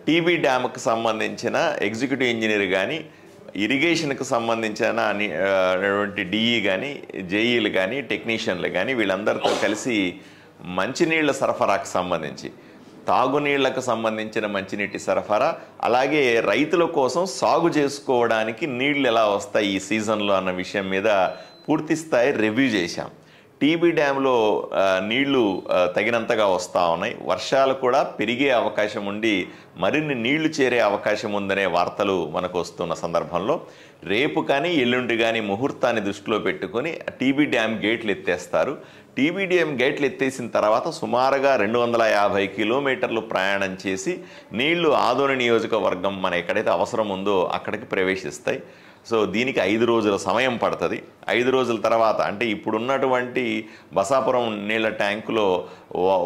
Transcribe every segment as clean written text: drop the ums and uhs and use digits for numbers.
TB డ్యామ్కి సంబంధించిన executive engineer కానీ, ఇరిగేషన్కి సంబంధించిన డిఈ కానీ, జేఈలు కానీ, టెక్నీషియన్లు కానీ వీళ్ళందరితో కలిసి మంచినీళ్ళ సరఫరాకు సంబంధించి, తాగునీళ్లకు సంబంధించిన మంచినీటి సరఫరా, అలాగే రైతుల కోసం సాగు చేసుకోవడానికి నీళ్లు ఎలా వస్తాయి ఈ సీజన్లో అన్న విషయం మీద పూర్తి స్థాయి రివ్యూ చేశాం. టీబీ డ్యాంలో నీళ్లు తగినంతగా వస్తూ ఉన్నాయి. వర్షాలు కూడా పెరిగే అవకాశం ఉండి మరిన్ని నీళ్లు చేరే అవకాశం ఉందనే వార్తలు మనకు వస్తున్న సందర్భంలో రేపు కానీ ఎల్లుండి కానీ ముహూర్తాన్ని దృష్టిలో పెట్టుకొని టీబీ డ్యామ్ గేట్లు ఎత్తేస్తారు. టీబీ డ్యామ్ గేట్లు ఎత్తేసిన తర్వాత సుమారుగా 250 కిలోమీటర్లు ప్రయాణం చేసి నీళ్లు ఆదోని నియోజకవర్గం మన ఎక్కడైతే అవసరం ఉందో అక్కడికి ప్రవేశిస్తాయి. సో దీనికి 5 రోజుల సమయం పడుతుంది. 5 రోజుల తర్వాత అంటే ఇప్పుడున్నటువంటి బసాపురం నీళ్ల ట్యాంకులో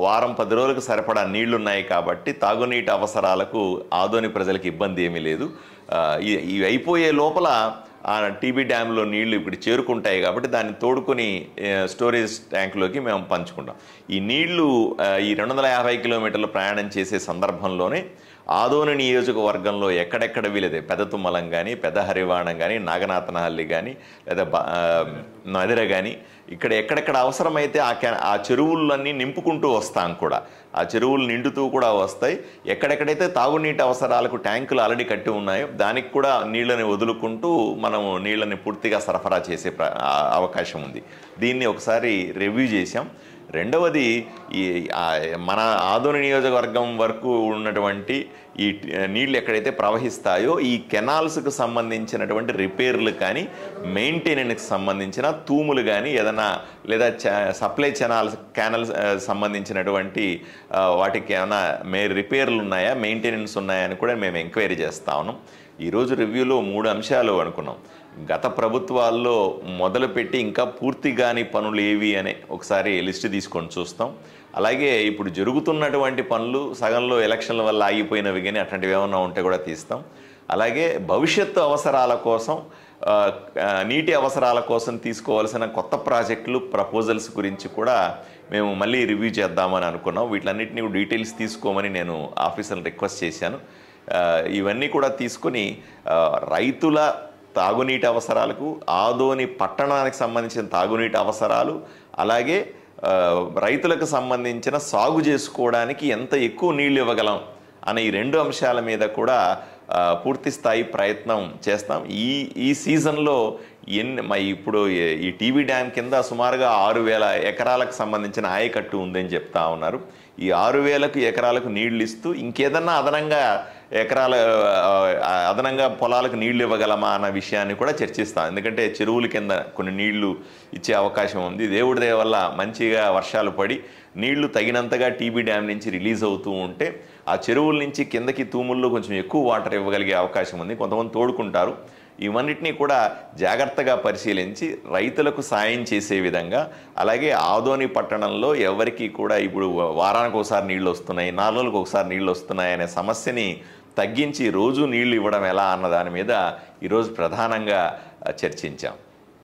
వారం 10 రోజులకు సరిపడా నీళ్లున్నాయి కాబట్టి తాగునీటి అవసరాలకు ఆదోని ప్రజలకు ఇబ్బంది ఏమీ లేదు. ఇవి అయిపోయే లోపల టీబీ డ్యాంలో నీళ్లు ఇప్పుడు చేరుకుంటాయి కాబట్టి దాన్ని తోడుకొని స్టోరేజ్ ట్యాంకులోకి మేము పంచుకుంటాం. ఈ నీళ్లు ఈ 250 కిలోమీటర్లు ప్రయాణం చేసే సందర్భంలోనే ఆదోని నియోజకవర్గంలో ఎక్కడెక్కడ వీలదే పెద్ద తుమ్మలం కానీ, పెద్ద హరివాణం కానీ, నాగనాథనహల్లి కానీ, లేదా నదిర కానీ ఇక్కడ ఎక్కడెక్కడ అవసరమైతే ఆ చెరువులన్నీ నింపుకుంటూ వస్తాం కూడా. ఆ చెరువులు నిండుతూ కూడా వస్తాయి. ఎక్కడెక్కడైతే తాగునీటి అవసరాలకు ట్యాంకులు ఆల్రెడీ కట్టి ఉన్నాయో దానికి కూడా నీళ్ళని వదులుకుంటూ మనము నీళ్ళని పూర్తిగా సరఫరా చేసే అవకాశం ఉంది. దీన్ని ఒకసారి రివ్యూ చేశాం. రెండవది మన ఆదోని నియోజకవర్గం వరకు ఉన్నటువంటి ఈ నీళ్ళు ఎక్కడైతే ప్రవహిస్తాయో ఈ కెనాల్స్కి సంబంధించినటువంటి రిపేర్లు కానీ, మెయింటెనెన్స్కి సంబంధించిన తూములు కానీ ఏదైనా లేదా సప్లై కెనాల్స్ సంబంధించినటువంటి వాటికి ఏమైనా రిపేర్లు ఉన్నాయా, మెయింటెనెన్స్ ఉన్నాయా అని కూడా మేము ఎంక్వైరీ చేస్తా ఉన్నాం. ఈరోజు రివ్యూలో 3 అంశాలు అనుకున్నాం. గత ప్రభుత్వాల్లో మొదలుపెట్టి ఇంకా పూర్తి కాని పనులు ఏవి అనే ఒకసారి లిస్టు తీసుకొని చూస్తాం. అలాగే ఇప్పుడు జరుగుతున్నటువంటి పనులు సగంలో ఎలక్షన్ల వల్ల ఆగిపోయినవి కానీ అట్లాంటివి ఏమన్నా ఉంటే కూడా తీస్తాం. అలాగే భవిష్యత్తు అవసరాల కోసం, నీటి అవసరాల కోసం తీసుకోవాల్సిన కొత్త ప్రాజెక్టులు, ప్రపోజల్స్ గురించి కూడా మేము మళ్ళీ రివ్యూ చేద్దామని అనుకున్నాం. వీటిలన్నింటినీ డీటెయిల్స్ తీసుకోమని నేను ఆఫీసర్ని రిక్వెస్ట్ చేశాను. ఇవన్నీ కూడా తీసుకొని రైతుల తాగునీటి అవసరాలకు, ఆదోని పట్టణానికి సంబంధించిన తాగునీటి అవసరాలు, అలాగే రైతులకు సంబంధించిన సాగు చేసుకోవడానికి ఎంత ఎక్కువ నీళ్ళు ఇవ్వగలం అనే ఈ 2 అంశాల మీద కూడా పూర్తి స్థాయి ప్రయత్నం చేస్తాం. ఈ సీజన్లో ఇప్పుడు ఈ టీబీ డ్యామ్ కింద సుమారుగా 6,000 ఎకరాలకు సంబంధించిన ఆయకట్టు ఉందని చెప్తా ఉన్నారు. ఈ 6,000 ఎకరాలకు నీళ్లు ఇస్తూ ఇంకేదన్నా అదనంగా పొలాలకు నీళ్లు ఇవ్వగలమా అన్న విషయాన్ని కూడా చర్చిస్తాం. ఎందుకంటే చెరువుల కింద కొన్ని నీళ్లు ఇచ్చే అవకాశం ఉంది. దేవుడి దయ వల్ల మంచిగా వర్షాలు పడి నీళ్లు తగినంతగా టీబీ డ్యామ్ నుంచి రిలీజ్ అవుతూ ఉంటే ఆ చెరువుల నుంచి కిందకి తూముల్లో కొంచెం ఎక్కువ వాటర్ ఇవ్వగలిగే అవకాశం ఉంది. కొంతమంది తోడుకుంటారు. ఇవన్నిటినీ కూడా జాగ్రత్తగా పరిశీలించి రైతులకు సాయం చేసే విధంగా, అలాగే ఆదోని పట్టణంలో ఎవరికి కూడా ఇప్పుడు వారానికి ఒకసారి నీళ్ళు వస్తున్నాయి, 4 రోజులకు ఒకసారి నీళ్ళు వస్తున్నాయి అనే సమస్యని తగ్గించి రోజు నీళ్లు ఇవ్వడం ఎలా అన్న దాని మీద ఈరోజు ప్రధానంగా చర్చించాం.